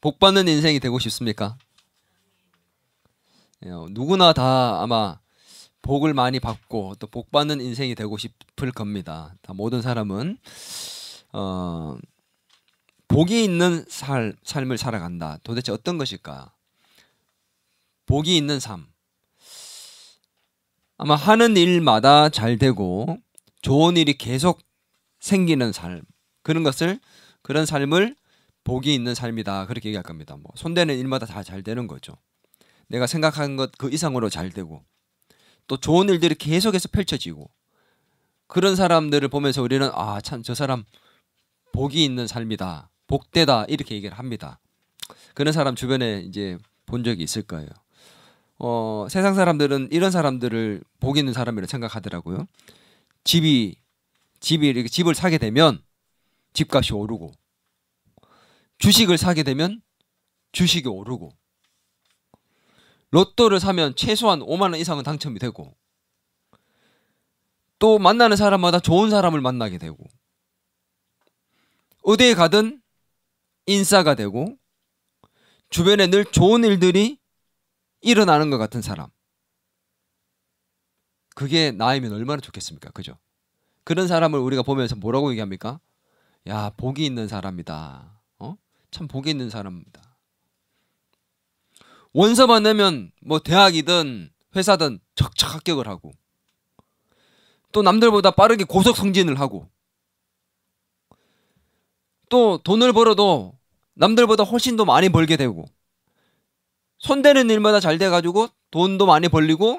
복받는 인생이 되고 싶습니까? 누구나 다 아마 복을 많이 받고 또 복받는 인생이 되고 싶을 겁니다. 다 모든 사람은 복이 있는 삶을 살아간다. 도대체 어떤 것일까? 복이 있는 삶. 아마 하는 일마다 잘 되고 좋은 일이 계속 생기는 삶. 그런 삶을 복이 있는 삶이다. 그렇게 얘기할 겁니다. 뭐 손대는 일마다 다 잘 되는 거죠. 내가 생각한 것 그 이상으로 잘 되고 또 좋은 일들이 계속해서 펼쳐지고 그런 사람들을 보면서 우리는 아, 참 저 사람 복이 있는 삶이다. 복되다. 이렇게 얘기를 합니다. 그런 사람 주변에 이제 본 적이 있을 거예요. 세상 사람들은 이런 사람들을 복 있는 사람이라고 생각하더라고요. 이렇게 집을 사게 되면 집값이 오르고 주식을 사게 되면 주식이 오르고 로또를 사면 최소한 5만 원 이상은 당첨이 되고 또 만나는 사람마다 좋은 사람을 만나게 되고 어디에 가든 인싸가 되고 주변에 늘 좋은 일들이 일어나는 것 같은 사람. 그게 나이면 얼마나 좋겠습니까? 그죠? 그런 사람을 우리가 보면서 뭐라고 얘기합니까? 야, 복이 있는 사람이다. 참 복이 있는 사람입니다. 원서만 내면 뭐 대학이든 회사든 척척 합격을 하고 또 남들보다 빠르게 고속 승진을 하고 또 돈을 벌어도 남들보다 훨씬 더 많이 벌게 되고 손대는 일마다 잘 돼가지고 돈도 많이 벌리고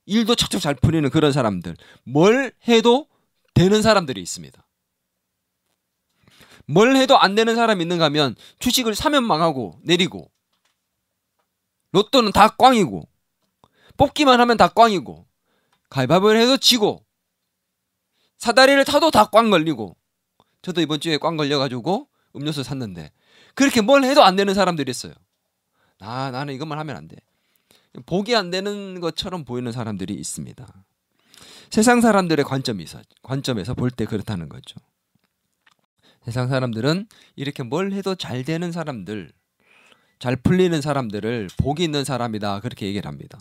일도 척척 잘 풀리는 그런 사람들. 뭘 해도 되는 사람들이 있습니다. 뭘 해도 안 되는 사람이 있는가 하면 주식을 사면 망하고 내리고 로또는 다 꽝이고 뽑기만 하면 다 꽝이고 가위바위보를 해도 지고 사다리를 타도 다 꽝 걸리고 저도 이번 주에 꽝 걸려가지고 음료수 샀는데 그렇게 뭘 해도 안 되는 사람들이 있어요. 나는 이것만 하면 안 돼. 복이 안 되는 것처럼 보이는 사람들이 있습니다. 세상 사람들의 관점에서 볼 때 그렇다는 거죠. 세상 사람들은 이렇게 뭘 해도 잘 되는 사람들, 잘 풀리는 사람들을 복이 있는 사람이다. 그렇게 얘기를 합니다.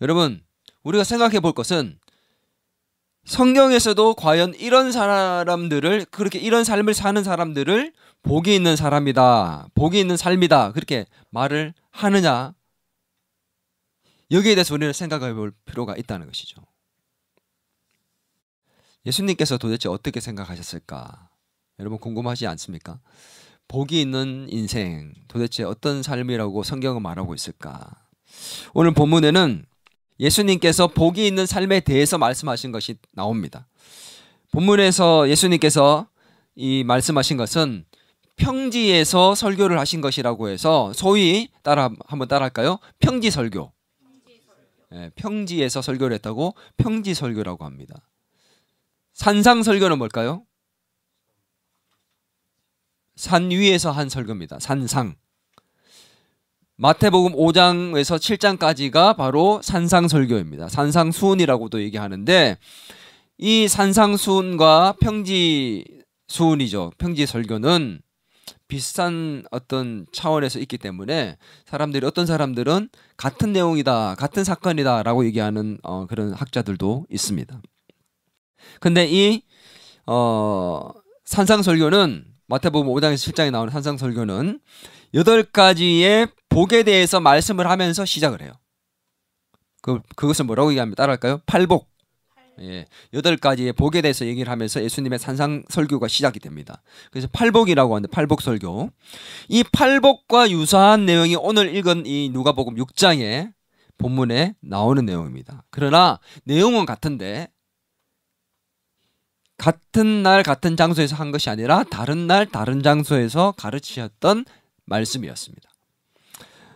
여러분, 우리가 생각해 볼 것은 성경에서도 과연 이런 사람들을 그렇게 이런 삶을 사는 사람들을 복이 있는 사람이다. 복이 있는 삶이다. 그렇게 말을 하느냐. 여기에 대해서 우리는 생각해 볼 필요가 있다는 것이죠. 예수님께서 도대체 어떻게 생각하셨을까? 여러분 궁금하지 않습니까? 복이 있는 인생, 도대체 어떤 삶이라고 성경은 말하고 있을까? 오늘 본문에는 예수님께서 복이 있는 삶에 대해서 말씀하신 것이 나옵니다. 본문에서 예수님께서 이 말씀하신 것은 평지에서 설교를 하신 것이라고 해서 소위 한번 따라할까요? 평지설교. 평지에서 설교를 했다고 평지설교라고 합니다. 산상설교는 뭘까요? 산 위에서 한 설교입니다. 산상. 마태복음 5장에서 7장까지가 바로 산상설교입니다. 산상수훈이라고도 얘기하는데 이 산상수훈과 평지수훈이죠. 평지설교는 비슷한 어떤 차원에서 있기 때문에 어떤 사람들은 같은 내용이다, 같은 사건이다 라고 얘기하는 그런 학자들도 있습니다. 근데 이 산상설교는 마태복음 5장에서 7장에 나오는 산상설교는 8가지의 복에 대해서 말씀을 하면서 시작을 해요. 그것을 뭐라고 얘기합니까? 따라할까요? 팔복. 8가지의 복에 대해서 얘기를 하면서 예수님의 산상설교가 시작이 됩니다. 그래서 팔복이라고 하는데 팔복설교. 이 팔복과 유사한 내용이 오늘 읽은 이 누가복음 6장의 본문에 나오는 내용입니다. 그러나 내용은 같은데 같은 날 같은 장소에서 한 것이 아니라 다른 날 다른 장소에서 가르치셨던 말씀이었습니다.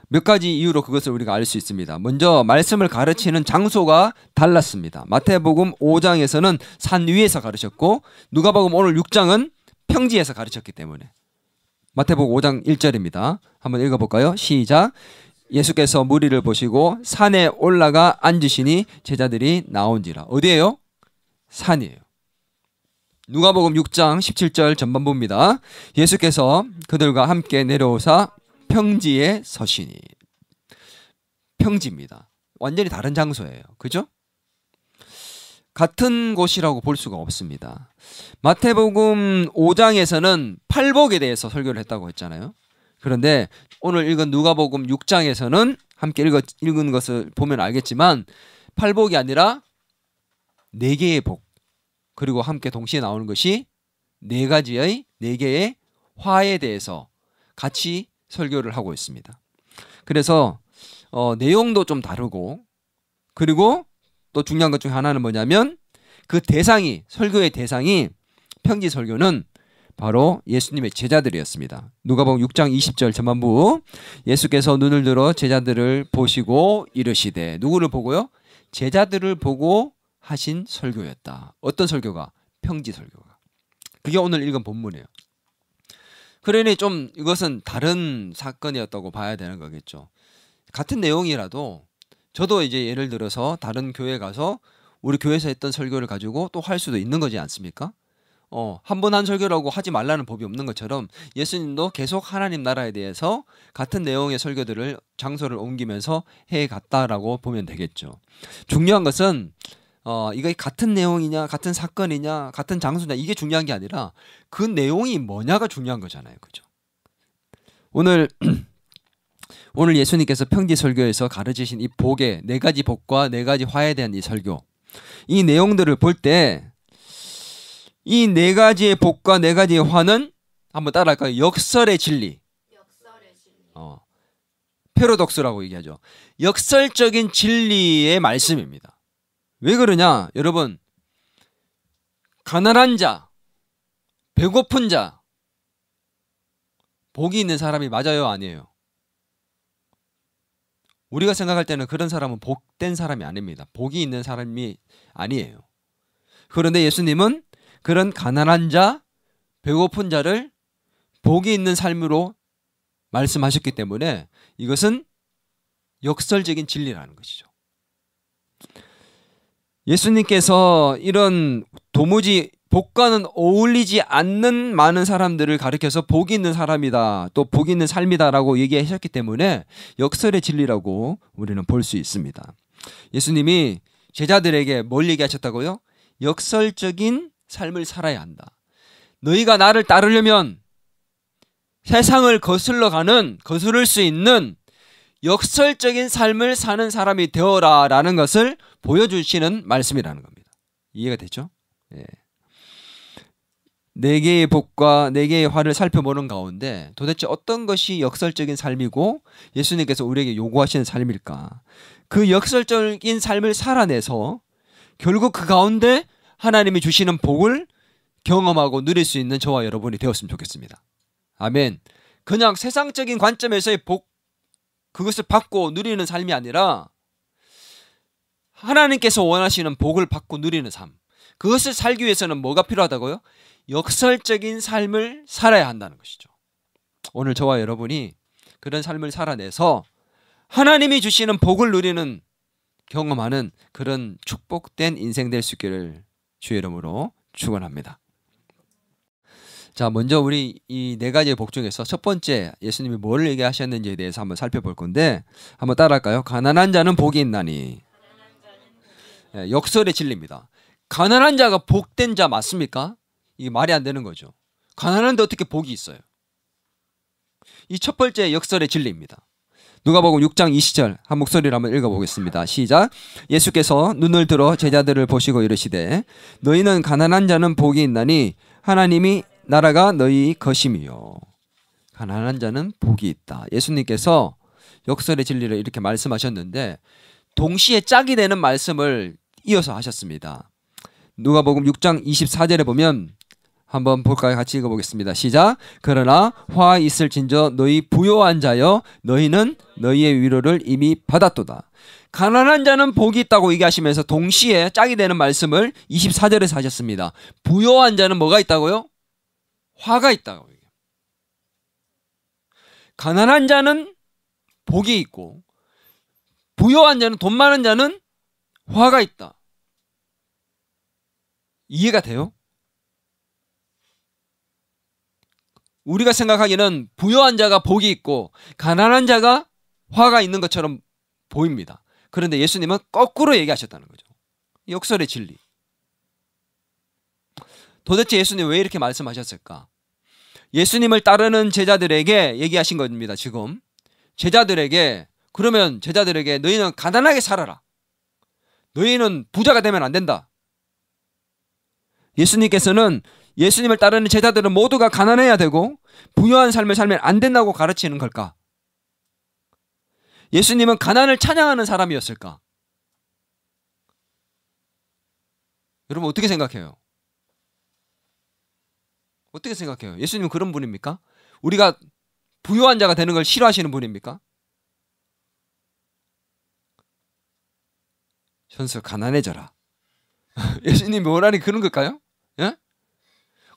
몇 가지 이유로 그것을 우리가 알 수 있습니다. 먼저 말씀을 가르치는 장소가 달랐습니다. 마태복음 5장에서는 산 위에서 가르쳤고 누가복음 오늘 6장은 평지에서 가르쳤기 때문에 마태복음 5장 1절입니다. 한번 읽어볼까요? 시작. 예수께서 무리를 보시고 산에 올라가 앉으시니 제자들이 나온지라. 어디예요? 산이에요. 누가복음 6장 17절 전반부입니다. 예수께서 그들과 함께 내려오사 평지에 서시니. 평지입니다. 완전히 다른 장소예요. 그죠? 같은 곳이라고 볼 수가 없습니다. 마태복음 5장에서는 팔복에 대해서 설교를 했다고 했잖아요. 그런데 오늘 읽은 누가복음 6장에서는 함께 읽은 것을 보면 알겠지만 팔복이 아니라 4개의 복, 그리고 함께 동시에 나오는 것이 4개의 화에 대해서 같이 설교를 하고 있습니다. 그래서 내용도 좀 다르고, 그리고 또 중요한 것 중에 하나는 뭐냐면 그 대상이, 설교의 대상이, 평지 설교는 바로 예수님의 제자들이었습니다. 누가복음 6장 20절 전반부, 예수께서 눈을 들어 제자들을 보시고 이르시되. 누구를 보고요? 제자들을 보고 하신 설교였다. 어떤 설교가? 평지 설교가. 그게 오늘 읽은 본문이에요. 그러니 좀 이것은 다른 사건이었다고 봐야 되는 거겠죠. 같은 내용이라도 저도 이제 예를 들어서 다른 교회 가서 우리 교회에서 했던 설교를 가지고 또 할 수도 있는 거지 않습니까? 한 번 한 설교라고 하지 말라는 법이 없는 것처럼 예수님도 계속 하나님 나라에 대해서 같은 내용의 설교들을 장소를 옮기면서 해갔다라고 보면 되겠죠. 중요한 것은 이거 같은 내용이냐, 같은 사건이냐, 같은 장소냐, 이게 중요한 게 아니라 그 내용이 뭐냐가 중요한 거잖아요. 그죠? 오늘 예수님께서 평지 설교에서 가르치신 이 복의 4가지 복과 4가지 화에 대한 이 설교, 이 내용들을 볼 때 이 4가지의 복과 4가지의 화는 한번 따라할까요? 역설의 진리. 패러독스라고 얘기하죠. 역설적인 진리의 말씀입니다. 왜 그러냐? 여러분, 가난한 자, 배고픈 자, 복이 있는 사람이 맞아요, 아니에요? 우리가 생각할 때는 그런 사람은 복된 사람이 아닙니다. 복이 있는 사람이 아니에요. 그런데 예수님은 그런 가난한 자, 배고픈 자를 복이 있는 삶으로 말씀하셨기 때문에 이것은 역설적인 진리라는 것이죠. 예수님께서 이런 도무지 복과는 어울리지 않는 많은 사람들을 가리켜서 복이 있는 사람이다, 또 복이 있는 삶이다라고 얘기하셨기 때문에 역설의 진리라고 우리는 볼 수 있습니다. 예수님이 제자들에게 뭘 얘기하셨다고요? 역설적인 삶을 살아야 한다. 너희가 나를 따르려면 세상을 거스를 수 있는 역설적인 삶을 사는 사람이 되어라 라는 것을 보여주시는 말씀이라는 겁니다. 이해가 되죠? 예. 4개의 복과 4개의 화를 살펴보는 가운데 도대체 어떤 것이 역설적인 삶이고 예수님께서 우리에게 요구하시는 삶일까? 그 역설적인 삶을 살아내서 결국 그 가운데 하나님이 주시는 복을 경험하고 누릴 수 있는 저와 여러분이 되었으면 좋겠습니다. 아멘. 그냥 세상적인 관점에서의 복, 그것을 받고 누리는 삶이 아니라 하나님께서 원하시는 복을 받고 누리는 삶, 그것을 살기 위해서는 뭐가 필요하다고요? 역설적인 삶을 살아야 한다는 것이죠. 오늘 저와 여러분이 그런 삶을 살아내서 하나님이 주시는 복을 누리는, 경험하는 그런 축복된 인생 될 수 있기를 주의 이름으로 축원합니다. 자, 먼저 우리 이 4가지의 복 중에서 첫 번째 예수님이 뭘 얘기하셨는지에 대해서 한번 살펴볼 건데 한번 따라할까요? 가난한 자는 복이 있나니. 역설의 진리입니다. 가난한 자가 복된 자 맞습니까? 이게 말이 안 되는 거죠. 가난한데 어떻게 복이 있어요? 이 첫 번째 역설의 진리입니다. 누가복음 6장 20절 한 목소리로 한번 읽어보겠습니다. 시작. 예수께서 눈을 들어 제자들을 보시고 이르시되 너희는 가난한 자는 복이 있나니 하나님이 나라가 너희 것임이요. 가난한 자는 복이 있다. 예수님께서 역설의 진리를 이렇게 말씀하셨는데 동시에 짝이 되는 말씀을 이어서 하셨습니다. 누가복음 6장 24절에 보면 한번 볼까요? 같이 읽어보겠습니다. 시작. 그러나 화 있을진저 너희 부요한 자여 너희는 너희의 위로를 이미 받았도다. 가난한 자는 복이 있다고 얘기하시면서 동시에 짝이 되는 말씀을 24절에서 하셨습니다. 부요한 자는 뭐가 있다고요? 화가 있다고. 가난한 자는 복이 있고 부요한 자는, 돈 많은 자는 화가 있다. 이해가 돼요? 우리가 생각하기에는 부유한 자가 복이 있고 가난한 자가 화가 있는 것처럼 보입니다. 그런데 예수님은 거꾸로 얘기하셨다는 거죠. 역설의 진리. 도대체 예수님 왜 이렇게 말씀하셨을까? 예수님을 따르는 제자들에게 얘기하신 겁니다. 지금 제자들에게, 그러면 제자들에게 너희는 가난하게 살아라. 너희는 부자가 되면 안 된다. 예수님께서는 예수님을 따르는 제자들은 모두가 가난해야 되고 부유한 삶을 살면 안 된다고 가르치는 걸까? 예수님은 가난을 찬양하는 사람이었을까? 여러분 어떻게 생각해요? 어떻게 생각해요? 예수님은 그런 분입니까? 우리가 부유한 자가 되는 걸 싫어하시는 분입니까? 현수 가난해져라. 예수님이 뭐라니 그런 걸까요? 예?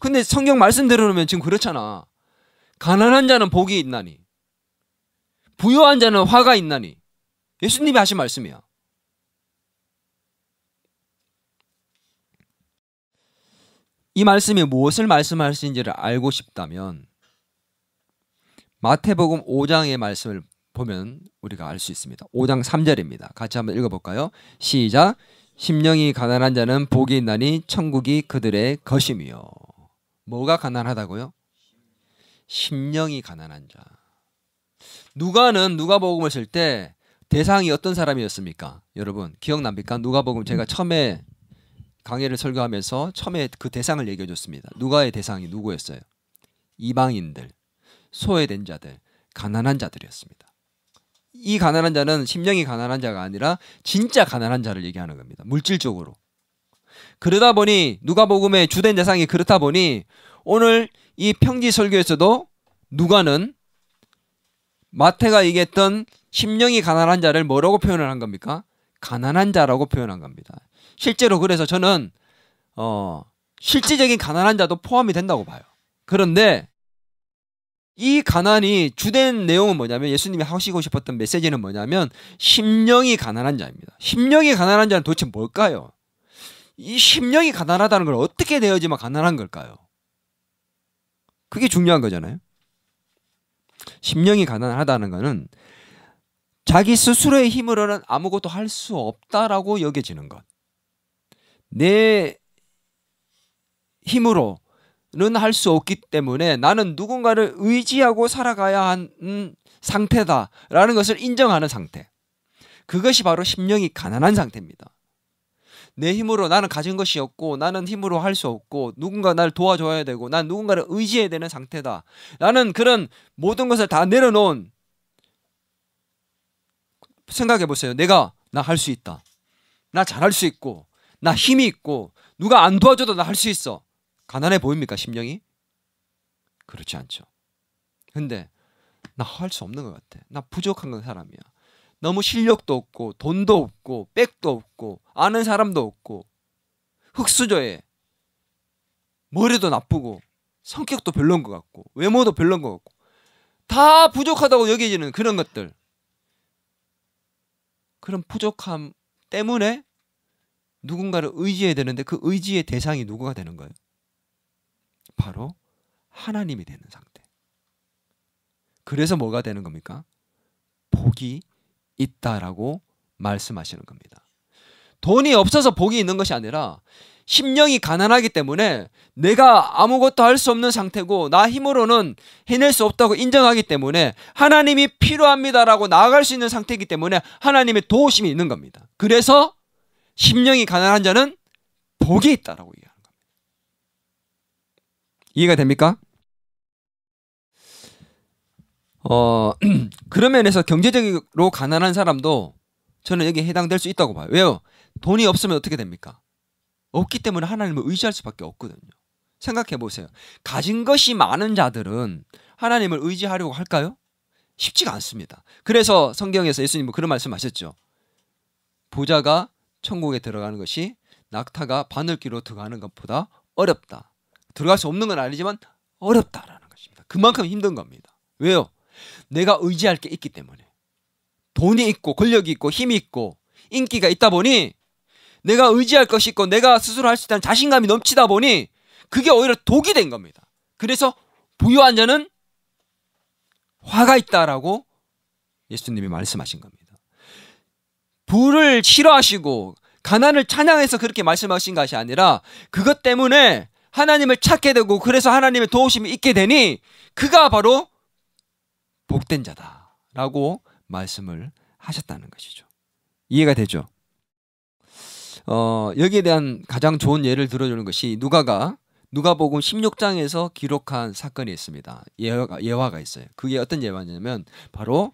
근데 성경 말씀대로면 지금 그렇잖아. 가난한 자는 복이 있나니 부유한 자는 화가 있나니. 예수님이 하신 말씀이야. 이 말씀이 무엇을 말씀하시는지를 알고 싶다면 마태복음 5장의 말씀을 보면 우리가 알 수 있습니다. 5장 3절입니다. 같이 한번 읽어볼까요? 시작. 심령이 가난한 자는 복이 있나니 천국이 그들의 것임이요. 뭐가 가난하다고요? 심령이 가난한 자. 누가는 누가복음을 쓸 때 대상이 어떤 사람이었습니까? 여러분 기억납니까? 누가복음 제가 처음에 강의를 설교하면서 처음에 그 대상을 얘기해 줬습니다. 누가의 대상이 누구였어요? 이방인들, 소외된 자들, 가난한 자들이었습니다. 이 가난한 자는 심령이 가난한 자가 아니라 진짜 가난한 자를 얘기하는 겁니다. 물질적으로. 그러다 보니 누가복음의 주된 대상이 그렇다 보니 오늘 이 평지 설교에서도 누가는 마태가 얘기했던 심령이 가난한 자를 뭐라고 표현을 한 겁니까? 가난한 자라고 표현한 겁니다. 실제로 그래서 저는 실질적인 가난한 자도 포함이 된다고 봐요. 그런데 이 가난이 주된 내용은 뭐냐면 예수님이 하시고 싶었던 메시지는 뭐냐면 심령이 가난한 자입니다. 심령이 가난한 자는 도대체 뭘까요? 이 심령이 가난하다는 걸 어떻게 되어야지만 가난한 걸까요? 그게 중요한 거잖아요. 심령이 가난하다는 것은 자기 스스로의 힘으로는 아무것도 할 수 없다라고 여겨지는 것. 내 힘으로는 할 수 없기 때문에 나는 누군가를 의지하고 살아가야 하는 상태다라는 것을 인정하는 상태. 그것이 바로 심령이 가난한 상태입니다. 내 힘으로 나는 가진 것이 없고 나는 힘으로 할 수 없고 누군가 나를 도와줘야 되고 난 누군가를 의지해야 되는 상태다. 나는 그런 모든 것을 다 내려놓은, 생각해 보세요. 나 할 수 있다. 나 잘할 수 있고 나 힘이 있고 누가 안 도와줘도 나 할 수 있어. 가난해 보입니까 심령이? 그렇지 않죠. 근데 나 할 수 없는 것 같아. 나 부족한 사람이야. 너무 실력도 없고 돈도 없고 백도 없고 아는 사람도 없고 흙수저에 머리도 나쁘고 성격도 별론 것 같고 외모도 별론 것 같고 다 부족하다고 여겨지는 그런 것들. 그런 부족함 때문에 누군가를 의지해야 되는데 그 의지의 대상이 누구가 되는 거예요? 바로 하나님이 되는 상태. 그래서 뭐가 되는 겁니까? 복이 있다라고 말씀하시는 겁니다. 돈이 없어서 복이 있는 것이 아니라 심령이 가난하기 때문에 내가 아무것도 할 수 없는 상태고 나 힘으로는 해낼 수 없다고 인정하기 때문에 하나님이 필요합니다라고 나아갈 수 있는 상태이기 때문에 하나님의 도우심이 있는 겁니다. 그래서 심령이 가난한 자는 복이 있다라고 얘기하는 겁니다. 이해가 됩니까? 그런 면에서 경제적으로 가난한 사람도 저는 여기에 해당될 수 있다고 봐요. 왜요? 돈이 없으면 어떻게 됩니까? 없기 때문에 하나님을 의지할 수밖에 없거든요. 생각해 보세요. 가진 것이 많은 자들은 하나님을 의지하려고 할까요? 쉽지가 않습니다. 그래서 성경에서 예수님은 그런 말씀하셨죠. 부자가 천국에 들어가는 것이 낙타가 바늘귀로 들어가는 것보다 어렵다. 들어갈 수 없는 건 아니지만 어렵다라는 것입니다. 그만큼 힘든 겁니다. 왜요? 내가 의지할 게 있기 때문에. 돈이 있고 권력이 있고 힘이 있고 인기가 있다 보니 내가 의지할 것이 있고 내가 스스로 할 수 있다는 자신감이 넘치다 보니 그게 오히려 독이 된 겁니다. 그래서 부유한 자는 화가 있다라고 예수님이 말씀하신 겁니다. 부를 싫어하시고 가난을 찬양해서 그렇게 말씀하신 것이 아니라 그것 때문에 하나님을 찾게 되고 그래서 하나님의 도우심이 있게 되니 그가 바로 복된 자다라고 말씀을 하셨다는 것이죠. 이해가 되죠? 여기에 대한 가장 좋은 예를 들어주는 것이 누가복음 16장에서 기록한 사건이 있습니다. 예화가 있어요. 그게 어떤 예화냐면 바로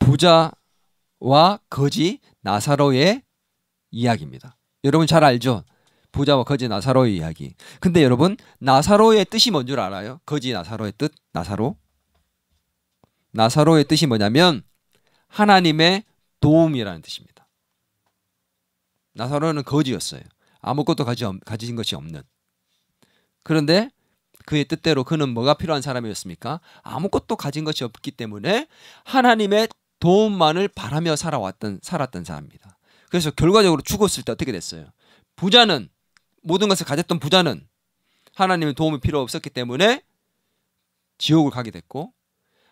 부자와 거지 나사로의 이야기입니다. 여러분 잘 알죠? 부자와 거지 나사로의 이야기. 근데 여러분 나사로의 뜻이 뭔 줄 알아요? 거지 나사로의 뜻? 나사로의 뜻이 뭐냐면 하나님의 도움이라는 뜻입니다. 나사로는 거지였어요. 아무것도 가진 것이 없는. 그런데 그의 뜻대로 그는 뭐가 필요한 사람이었습니까? 아무것도 가진 것이 없기 때문에 하나님의 도움만을 바라며 살았던 사람입니다. 그래서 결과적으로 죽었을 때 어떻게 됐어요? 부자는 모든 것을 가졌던 부자는 하나님의 도움이 필요 없었기 때문에 지옥을 가게 됐고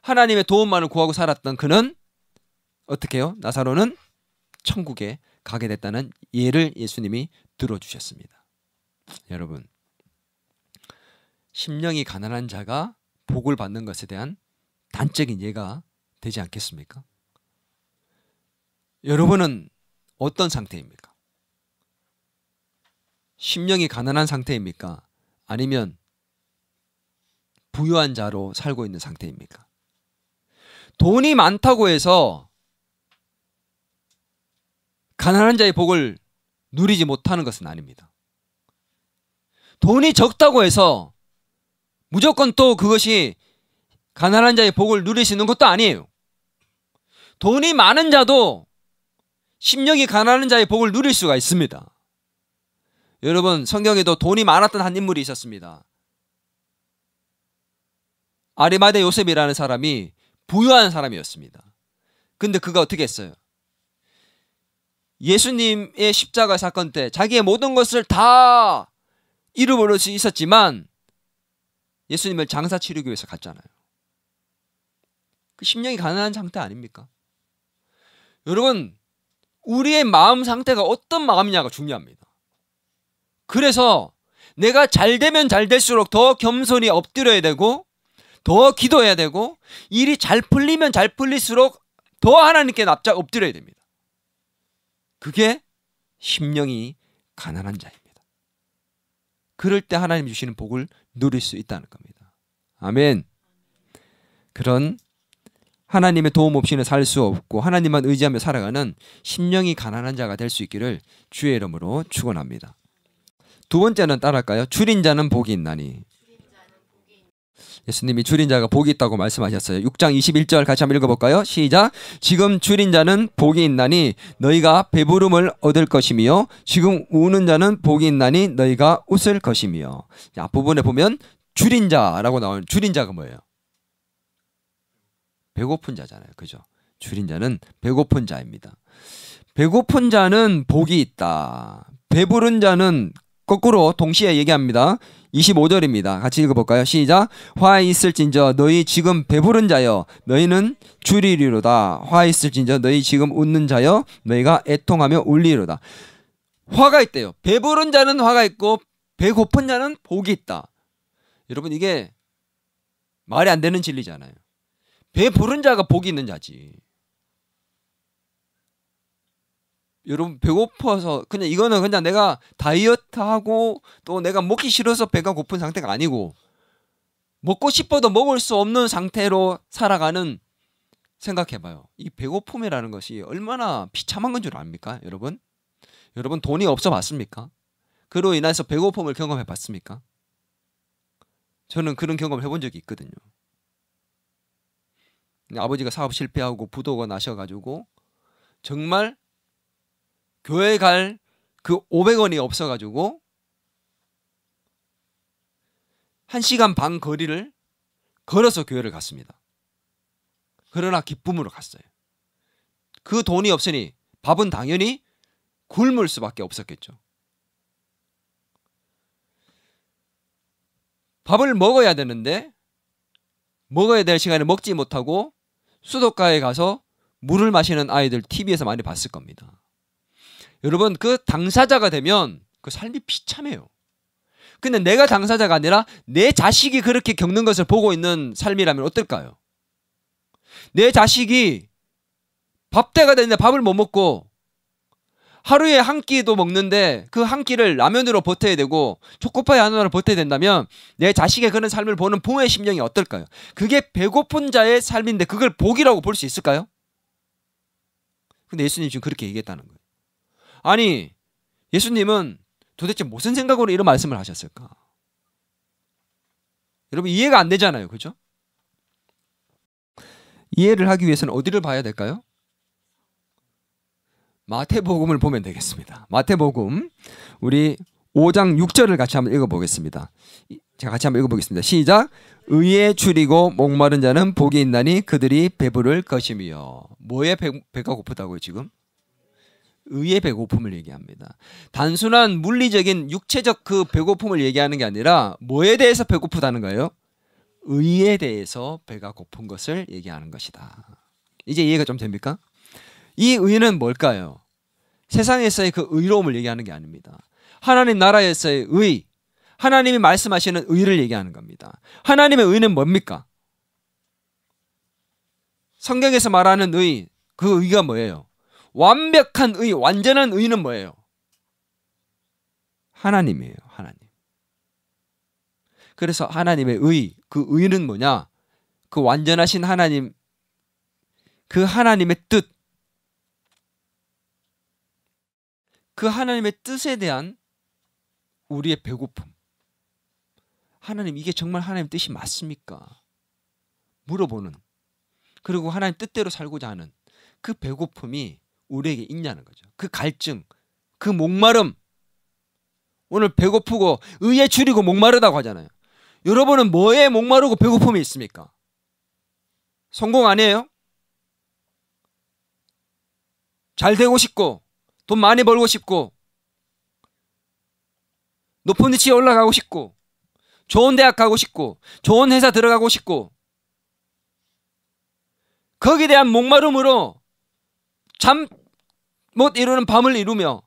하나님의 도움만을 구하고 살았던 그는 어떻게 해요? 나사로는 천국에 가게 됐다는 예를 예수님이 들어주셨습니다. 여러분 심령이 가난한 자가 복을 받는 것에 대한 단적인 예가 되지 않겠습니까? 여러분은 어떤 상태입니까? 심령이 가난한 상태입니까? 아니면 부유한 자로 살고 있는 상태입니까? 돈이 많다고 해서 가난한 자의 복을 누리지 못하는 것은 아닙니다. 돈이 적다고 해서 무조건 또 그것이 가난한 자의 복을 누릴 수 있는 것도 아니에요. 돈이 많은 자도 심령이 가난한 자의 복을 누릴 수가 있습니다. 여러분 성경에도 돈이 많았던 한 인물이 있었습니다. 아리마대 요셉이라는 사람이 부유한 사람이었습니다. 근데 그가 어떻게 했어요? 예수님의 십자가 사건 때 자기의 모든 것을 다 잃어버릴 수 있었지만 예수님을 장사 치르기 위해서 갔잖아요. 그 심령이 가난한 상태 아닙니까? 여러분 우리의 마음 상태가 어떤 마음이냐가 중요합니다. 그래서 내가 잘 되면 잘 될수록 더 겸손히 엎드려야 되고 더 기도해야 되고 일이 잘 풀리면 잘 풀릴수록 더 하나님께 납작 엎드려야 됩니다. 그게 심령이 가난한 자입니다. 그럴 때 하나님 주시는 복을 누릴 수 있다는 겁니다. 아멘. 그런 하나님의 도움 없이는 살 수 없고 하나님만 의지하며 살아가는 심령이 가난한 자가 될 수 있기를 주의 이름으로 축원합니다. 두 번째는 따라할까요? 줄인 자는 복이 있나니. 예수님이 줄인 자가 복이 있다고 말씀하셨어요. 6장 21절 같이 한번 읽어볼까요? 시작. 지금 줄인 자는 복이 있나니 너희가 배부름을 얻을 것이며 지금 우는 자는 복이 있나니 너희가 웃을 것이며. 앞부분에 보면 줄인 자라고 나오는 줄인 자가 뭐예요? 배고픈 자잖아요. 그죠? 줄인 자는 배고픈 자입니다. 배고픈 자는 복이 있다. 배부른 자는 거꾸로 동시에 얘기합니다. 25절입니다. 같이 읽어볼까요? 시작. 화 있을진저 너희 지금 배부른 자여 너희는 줄이리로다. 화 있을진저 너희 지금 웃는 자여 너희가 애통하며 울리로다. 화가 있대요. 배부른 자는 화가 있고 배고픈 자는 복이 있다. 여러분 이게 말이 안 되는 진리잖아요. 배부른 자가 복이 있는 자지. 여러분 배고파서 그냥 이거는 그냥 내가 다이어트하고 또 내가 먹기 싫어서 배가 고픈 상태가 아니고 먹고 싶어도 먹을 수 없는 상태로 살아가는, 생각해봐요. 이 배고픔이라는 것이 얼마나 비참한 건 줄 압니까? 여러분 돈이 없어 봤습니까? 그로 인해서 배고픔을 경험해 봤습니까? 저는 그런 경험을 해본 적이 있거든요. 아버지가 사업 실패하고 부도가 나셔가지고 정말 교회 갈 그 500원이 없어가지고 1시간 반 거리를 걸어서 교회를 갔습니다. 그러나 기쁨으로 갔어요. 그 돈이 없으니 밥은 당연히 굶을 수밖에 없었겠죠. 밥을 먹어야 되는데 먹어야 될 시간에 먹지 못하고 수도가에 가서 물을 마시는 아이들 TV에서 많이 봤을 겁니다. 여러분, 그 당사자가 되면 그 삶이 비참해요. 근데 내가 당사자가 아니라 내 자식이 그렇게 겪는 것을 보고 있는 삶이라면 어떨까요? 내 자식이 밥때가 됐는데 밥을 못 먹고 하루에 한 끼도 먹는데 그 한 끼를 라면으로 버텨야 되고 초코파이 하나로 버텨야 된다면 내 자식의 그런 삶을 보는 부모의 심정이 어떨까요? 그게 배고픈 자의 삶인데 그걸 복이라고 볼 수 있을까요? 근데 예수님이 지금 그렇게 얘기했다는 거예요. 아니, 예수님은 도대체 무슨 생각으로 이런 말씀을 하셨을까? 여러분, 이해가 안 되잖아요. 그죠? 이해를 하기 위해서는 어디를 봐야 될까요? 마태복음을 보면 되겠습니다. 마태복음 우리 5장 6절을 같이 한번 읽어보겠습니다. 제가 같이 한번 읽어보겠습니다. 시작. 의에 줄이고 목마른 자는 복이 있나니 그들이 배부를 것이며. 뭐에 배가 고프다고요 지금? 의의 배고픔을 얘기합니다. 단순한 물리적인 육체적 그 배고픔을 얘기하는 게 아니라 뭐에 대해서 배고프다는 거예요? 의에 대해서 배가 고픈 것을 얘기하는 것이다. 이제 이해가 좀 됩니까? 이 의는 뭘까요? 세상에서의 그 의로움을 얘기하는 게 아닙니다. 하나님 나라에서의 의, 하나님이 말씀하시는 의를 얘기하는 겁니다. 하나님의 의는 뭡니까? 성경에서 말하는 의, 그 의가 뭐예요? 완벽한 의, 완전한 의는 뭐예요? 하나님이에요. 하나님. 그래서 하나님의 의, 그 의는 뭐냐? 그 완전하신 하나님, 그 하나님의 뜻, 그 하나님의 뜻에 대한 우리의 배고픔. 하나님, 이게 정말 하나님 뜻이 맞습니까? 물어보는, 그리고 하나님 뜻대로 살고자 하는 그 배고픔이 우리에게 있냐는 거죠. 그 갈증, 그 목마름. 오늘 배고프고 의에 줄이고 목마르다고 하잖아요. 여러분은 뭐에 목마르고 배고픔이 있습니까? 성공 아니에요? 잘 되고 싶고 돈 많이 벌고 싶고 높은 위치에 올라가고 싶고 좋은 대학 가고 싶고 좋은 회사 들어가고 싶고 거기에 대한 목마름으로 잠 못 이루는 밤을 이루며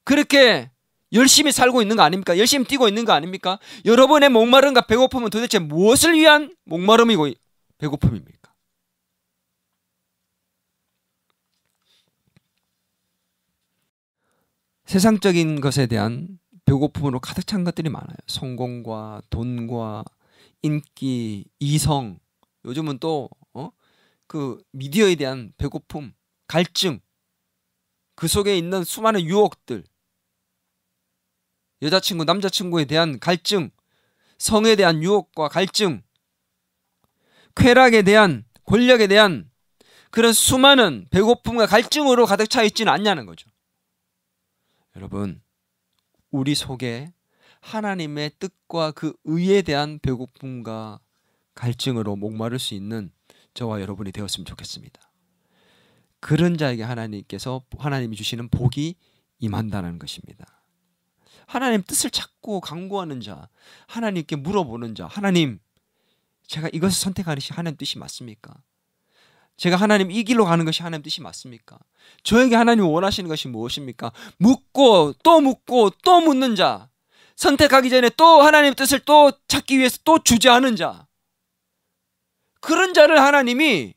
그렇게 열심히 살고 있는 거 아닙니까? 열심히 뛰고 있는 거 아닙니까? 여러분의 목마름과 배고픔은 도대체 무엇을 위한 목마름이고 배고픔입니까? 세상적인 것에 대한 배고픔으로 가득 찬 것들이 많아요. 성공과 돈과 인기, 이성, 요즘은 또 그 미디어에 대한 배고픔, 갈증, 그 속에 있는 수많은 유혹들, 여자친구, 남자친구에 대한 갈증, 성에 대한 유혹과 갈증, 쾌락에 대한, 권력에 대한 그런 수많은 배고픔과 갈증으로 가득 차 있지는 않냐는 거죠. 여러분, 우리 속에 하나님의 뜻과 그 의에 대한 배고픔과 갈증으로 목마를 수 있는 저와 여러분이 되었으면 좋겠습니다. 그런 자에게 하나님이 주시는 복이 임한다는 것입니다. 하나님 뜻을 찾고 간구하는 자, 하나님께 물어보는 자, 하나님, 제가 이것을 선택하는 것이 하나님 뜻이 맞습니까? 제가 하나님 이 길로 가는 것이 하나님 뜻이 맞습니까? 저에게 하나님이 원하시는 것이 무엇입니까? 묻고 또 묻는 자, 선택하기 전에 또 하나님의 뜻을 또 찾기 위해서 또 주저하는 자, 그런 자를 하나님이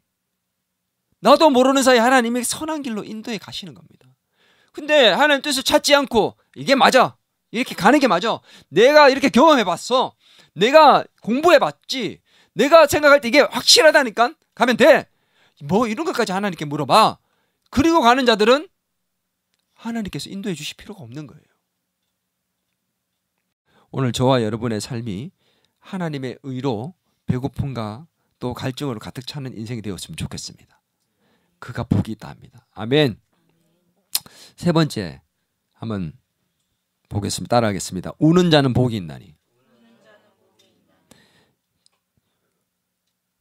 나도 모르는 사이에 하나님이 선한 길로 인도해 가시는 겁니다. 근데 하나님 뜻을 찾지 않고 이게 맞아, 이렇게 가는 게 맞아, 내가 이렇게 경험해봤어, 내가 공부해봤지, 내가 생각할 때 이게 확실하다니까 가면 돼, 뭐 이런 것까지 하나님께 물어봐. 그리고 가는 자들은 하나님께서 인도해 주실 필요가 없는 거예요. 오늘 저와 여러분의 삶이 하나님의 의로 배고픔과 또 갈증으로 가득 차는 인생이 되었으면 좋겠습니다. 그가 복이 있다 합니다. 아멘. 세 번째 한번 보겠습니다. 따라하겠습니다. 우는 자는 복이 있나니.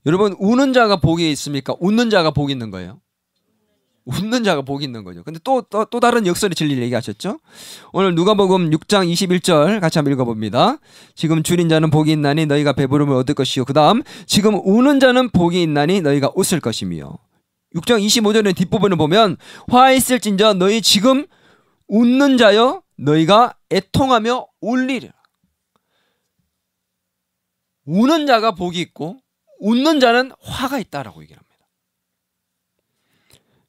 여러분, 우는 자가 복이 있습니까? 웃는 자가 복이 있는 거예요? 웃는 자가 복이 있는 거죠. 근데 또 다른 역설의 진리를 얘기하셨죠. 오늘 누가복음 6장 21절 같이 한번 읽어봅니다. 지금 줄인 자는 복이 있나니 너희가 배부름을 얻을 것이요. 그 다음 지금 우는 자는 복이 있나니 너희가 웃을 것이며. 6장 25절의 뒷부분을 보면 화있을진저 너희 지금 웃는 자여 너희가 애통하며 울리리라. 우는 자가 복이 있고 웃는 자는 화가 있다라고 얘기를 합니다.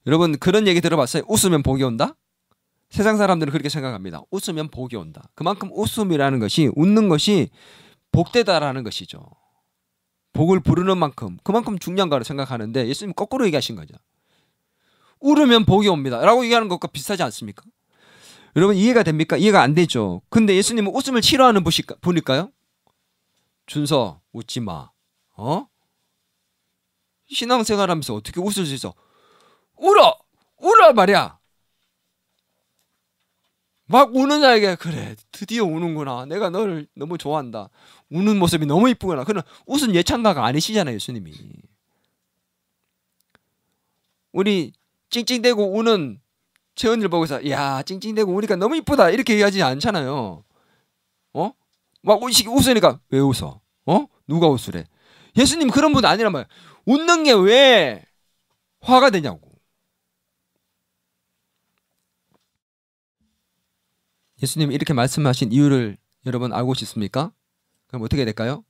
여러분 그런 얘기 들어봤어요? 웃으면 복이 온다? 세상 사람들은 그렇게 생각합니다. 웃으면 복이 온다. 그만큼 웃음이라는 것이 웃는 것이 복되다라는 것이죠. 복을 부르는 만큼 그만큼 중요한 거라고 생각하는데 예수님 거꾸로 얘기하신 거죠. 울으면 복이 옵니다 라고 얘기하는 것과 비슷하지 않습니까? 여러분 이해가 됩니까? 이해가 안 되죠. 근데 예수님은 웃음을 싫어하는 분일까요? 준서 웃지 마. 신앙생활하면서 어떻게 웃을 수 있어? 울어 말이야. 막 우는 자에게 그래 드디어 우는구나. 내가 너를 너무 좋아한다. 우는 모습이 너무 이쁘구나. 그러나 웃은 예찬가가 아니시잖아요 예수님이. 우리 찡찡대고 우는 채은이를 보고서 야 찡찡대고 우니까 너무 이쁘다 이렇게 얘기하지 않잖아요. 막 웃으니까 왜 웃어? 누가 웃으래? 예수님 그런 분 아니란 말이야. 웃는 게 왜 화가 되냐고. 예수님이 이렇게 말씀하신 이유를 여러분 알고 싶습니까? 그럼 어떻게 될까요?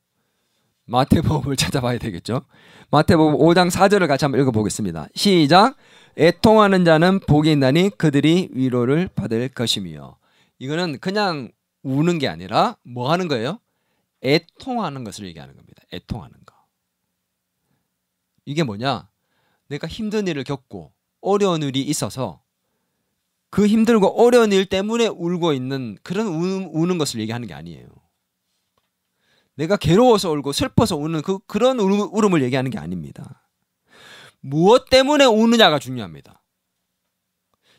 마태복음을 찾아봐야 되겠죠. 마태복음 5장 4절을 같이 한번 읽어보겠습니다. 시작. 애통하는 자는 복이 있나니 그들이 위로를 받을 것이며. 이거는 그냥 우는 게 아니라 뭐 하는 거예요? 애통하는 것을 얘기하는 겁니다. 애통하는 거. 이게 뭐냐? 내가 힘든 일을 겪고 어려운 일이 있어서 그 힘들고 어려운 일 때문에 울고 있는 그런 우는 것을 얘기하는 게 아니에요. 내가 괴로워서 울고 슬퍼서 우는 그런 울음을 얘기하는 게 아닙니다. 무엇 때문에 우느냐가 중요합니다.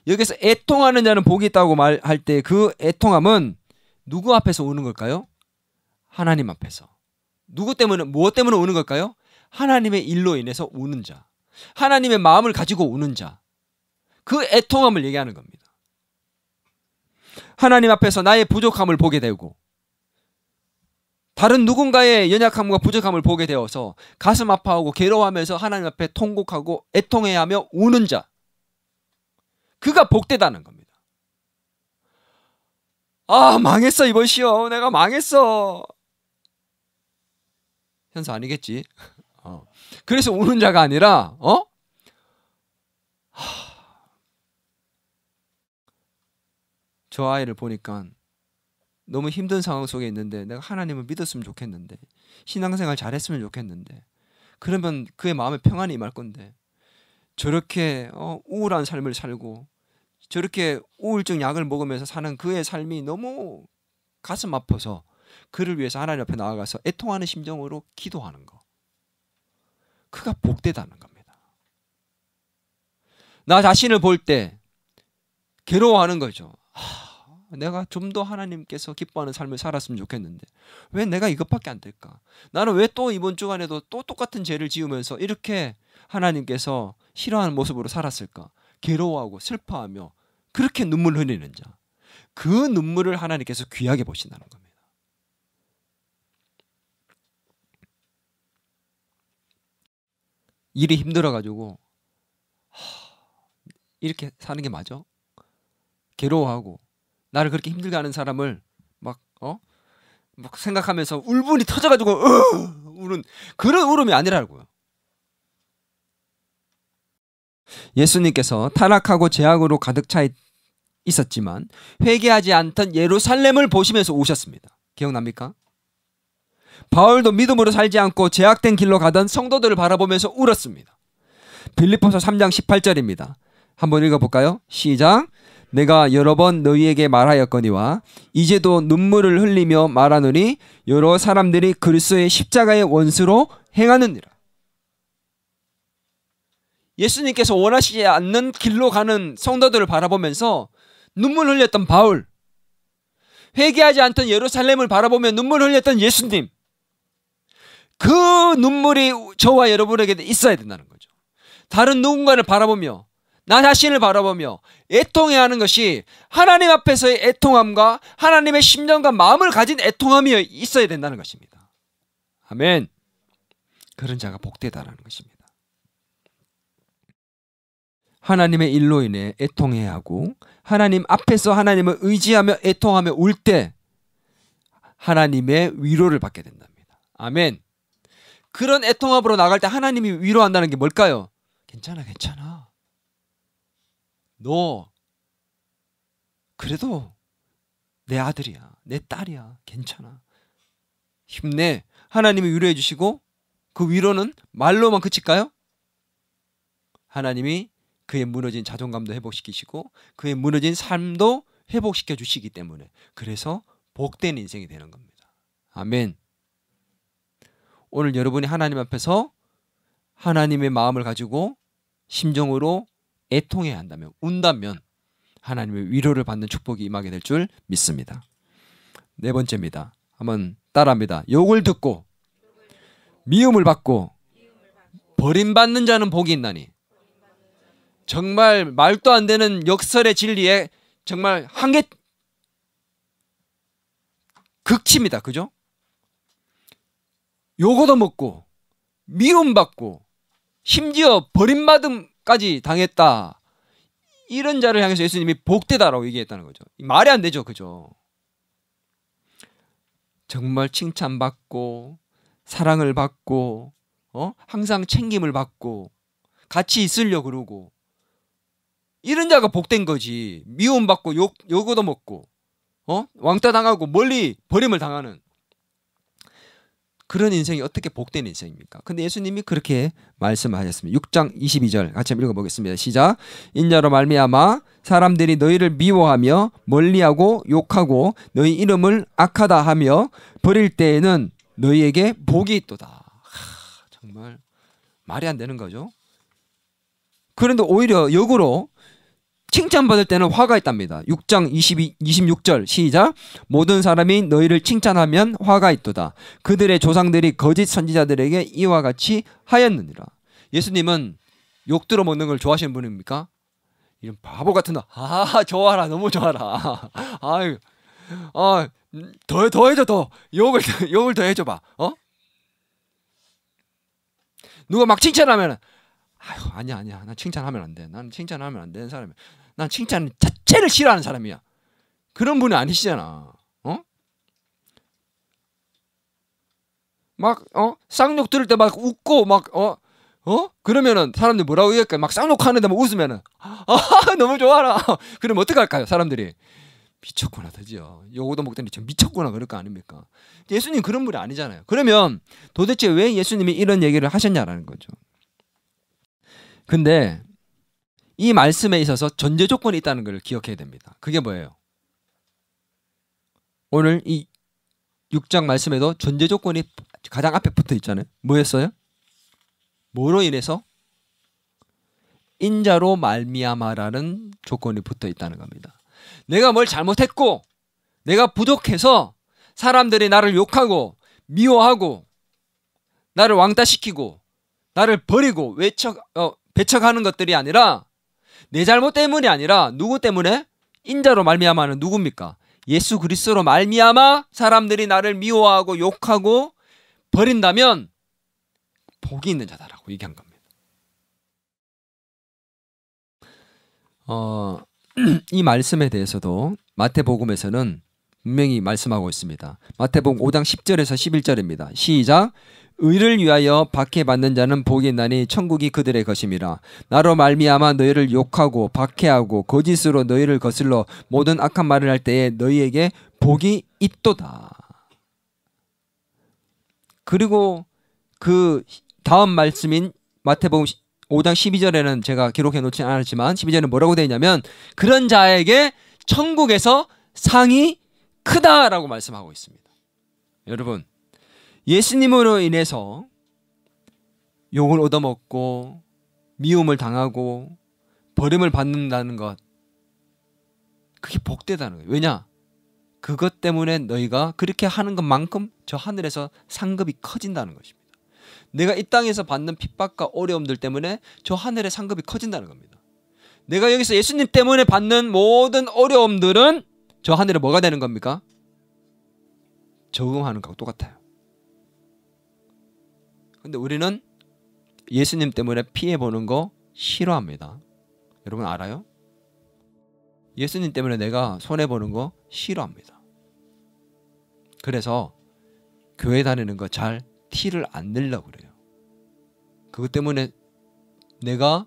여기서 애통하는 자는 복이 있다고 말할 때 그 애통함은 누구 앞에서 우는 걸까요? 하나님 앞에서. 누구 때문에 무엇 때문에 우는 걸까요? 하나님의 일로 인해서 우는 자. 하나님의 마음을 가지고 우는 자. 그 애통함을 얘기하는 겁니다. 하나님 앞에서 나의 부족함을 보게 되고 다른 누군가의 연약함과 부족함을 보게 되어서 가슴 아파하고 괴로워하면서 하나님 앞에 통곡하고 애통해야 하며 우는 자. 그가 복되다는 겁니다. 아 망했어 이번 시험 내가 망했어. 현수 아니겠지? 그래서 우는 자가 아니라 저 아이를 보니까 너무 힘든 상황 속에 있는데 내가 하나님을 믿었으면 좋겠는데 신앙생활 잘했으면 좋겠는데 그러면 그의 마음에 평안이 임할 건데 저렇게 우울한 삶을 살고 저렇게 우울증 약을 먹으면서 사는 그의 삶이 너무 가슴 아파서 그를 위해서 하나님 앞에 나아가서 애통하는 심정으로 기도하는 거. 그가 복되다는 겁니다. 나 자신을 볼 때 괴로워하는 거죠. 내가 좀 더 하나님께서 기뻐하는 삶을 살았으면 좋겠는데 왜 내가 이것밖에 안 될까? 나는 왜 또 이번 주간에도 또 똑같은 죄를 지으면서 이렇게 하나님께서 싫어하는 모습으로 살았을까? 괴로워하고 슬퍼하며 그렇게 눈물 흘리는 자. 그 눈물을 하나님께서 귀하게 보신다는 겁니다. 일이 힘들어가지고 이렇게 사는 게 맞아? 괴로워하고 나를 그렇게 힘들게 하는 사람을 막 생각하면서 울분이 터져가지고 우는 그런 울음이 아니라고요. 예수님께서 타락하고 죄악으로 가득 차 있었지만 회개하지 않던 예루살렘을 보시면서 우셨습니다. 기억납니까? 바울도 믿음으로 살지 않고 죄악된 길로 가던 성도들을 바라보면서 울었습니다. 빌립보서 3장 18절입니다. 한번 읽어볼까요? 시작. 내가 여러 번 너희에게 말하였거니와 이제도 눈물을 흘리며 말하노니 여러 사람들이 그리스도의 십자가의 원수로 행하느니라. 예수님께서 원하시지 않는 길로 가는 성도들을 바라보면서 눈물 흘렸던 바울, 회개하지 않던 예루살렘을 바라보며 눈물 흘렸던 예수님, 그 눈물이 저와 여러분에게 있어야 된다는 거죠. 다른 누군가를 바라보며 나 자신을 바라보며 애통해야 하는 것이 하나님 앞에서의 애통함과 하나님의 심정과 마음을 가진 애통함이 있어야 된다는 것입니다. 아멘. 그런 자가 복되다라는 것입니다. 하나님의 일로 인해 애통해야 하고 하나님 앞에서 하나님을 의지하며 애통하며 울 때 하나님의 위로를 받게 된답니다. 아멘. 그런 애통함으로 나갈 때 하나님이 위로한다는 게 뭘까요? 괜찮아, 괜찮아. 너 그래도 내 아들이야, 내 딸이야, 괜찮아, 힘내. 하나님이 위로해 주시고 그 위로는 말로만 그칠까요? 하나님이 그의 무너진 자존감도 회복시키시고 그의 무너진 삶도 회복시켜 주시기 때문에 그래서 복된 인생이 되는 겁니다. 아멘. 오늘 여러분이 하나님 앞에서 하나님의 마음을 가지고 심정으로 애통해야 한다면, 운다면 하나님의 위로를 받는 축복이 임하게 될 줄 믿습니다. 네 번째입니다. 한번 따라합니다. 욕을 듣고 미움을 받고 버림받는 자는 복이 있나니. 정말 말도 안 되는 역설의 진리에 정말 한계 극치입니다. 그죠? 욕 얻어먹고 미움받고 심지어 버림받음까지 당했다. 이런 자를 향해서 예수님이 복되다라고 얘기했다는 거죠. 말이 안 되죠. 그죠? 정말 칭찬받고 사랑을 받고 항상 챙김을 받고 같이 있으려고 그러고 이런 자가 복된 거지. 미움받고 욕 얻어먹고 왕따 당하고 멀리 버림을 당하는 그런 인생이 어떻게 복된 인생입니까? 근데 예수님이 그렇게 말씀하셨습니다. 6장 22절 같이 한번 읽어보겠습니다. 시작. 인자로 말미암아 사람들이 너희를 미워하며 멀리하고 욕하고 너희 이름을 악하다 하며 버릴 때에는 너희에게 복이 있도다. 정말 말이 안 되는 거죠. 그런데 오히려 역으로 칭찬받을 때는 화가 있답니다. 6장 26절 시작. 모든 사람이 너희를 칭찬하면 화가 있도다. 그들의 조상들이 거짓 선지자들에게 이와 같이 하였느니라. 예수님은 욕 들어먹는 걸 좋아하시는 분입니까? 이런 바보 같은 너. 좋아라, 너무 좋아라. 아유, 더 해줘, 더. 욕을 더 해줘봐. 누가 막 칭찬하면 아유, 아니야. 난 칭찬하면 안 돼. 난 칭찬하면 안 되는 사람이야. 난 칭찬 자체를 싫어하는 사람이야. 그런 분이 아니시잖아. 막 쌍욕 들을 때 막 웃고 막 그러면은 사람들이 뭐라고 얘기할까요? 막 쌍욕하는데 막 웃으면은 너무 좋아라. 그럼 어떡할까요? 사람들이 미쳤구나 되지요. 요거도 먹더니 좀 미쳤구나 그럴 거 아닙니까? 예수님 그런 분이 아니잖아요. 그러면 도대체 왜 예수님이 이런 얘기를 하셨냐라는 거죠. 근데 이 말씀에 있어서 전제 조건이 있다는 걸 기억해야 됩니다. 그게 뭐예요? 오늘 이 6장 말씀에도 전제 조건이 가장 앞에 붙어 있잖아요. 뭐였어요? 뭐로 인해서? 인자로 말미암아라는 조건이 붙어 있다는 겁니다. 내가 뭘 잘못했고 내가 부족해서 사람들이 나를 욕하고 미워하고 나를 왕따시키고 나를 버리고 배척하는 것들이 아니라 내 잘못 때문이 아니라 누구 때문에? 인자로 말미암아는 누굽니까? 예수 그리스도로 말미암아 사람들이 나를 미워하고 욕하고 버린다면 복이 있는 자다라고 얘기한 겁니다. 이 말씀에 대해서도 마태복음에서는 분명히 말씀하고 있습니다. 마태복음 5장 10절에서 11절입니다. 시작. 의를 위하여 박해받는 자는 복이 있나니 천국이 그들의 것임이라. 나로 말미암아 너희를 욕하고 박해하고 거짓으로 너희를 거슬러 모든 악한 말을 할 때에 너희에게 복이 있도다. 그리고 그 다음 말씀인 마태복음 5장 12절에는 제가 기록해 놓지 않았지만 12절에는 뭐라고 되어 있냐면 그런 자에게 천국에서 상이 크다라고 말씀하고 있습니다. 여러분, 예수님으로 인해서 욕을 얻어먹고 미움을 당하고 버림을 받는다는 것, 그게 복되다는 거예요. 왜냐? 그것 때문에 너희가 그렇게 하는 것만큼 저 하늘에서 상급이 커진다는 것입니다. 내가 이 땅에서 받는 핍박과 어려움들 때문에 저 하늘의 상급이 커진다는 겁니다. 내가 여기서 예수님 때문에 받는 모든 어려움들은 저 하늘에 뭐가 되는 겁니까? 적응하는 거하고 똑같아요. 근데 우리는 예수님 때문에 피해보는 거 싫어합니다. 여러분 알아요? 예수님 때문에 내가 손해보는 거 싫어합니다. 그래서 교회 다니는 거 잘 티를 안 내려고 그래요. 그것 때문에 내가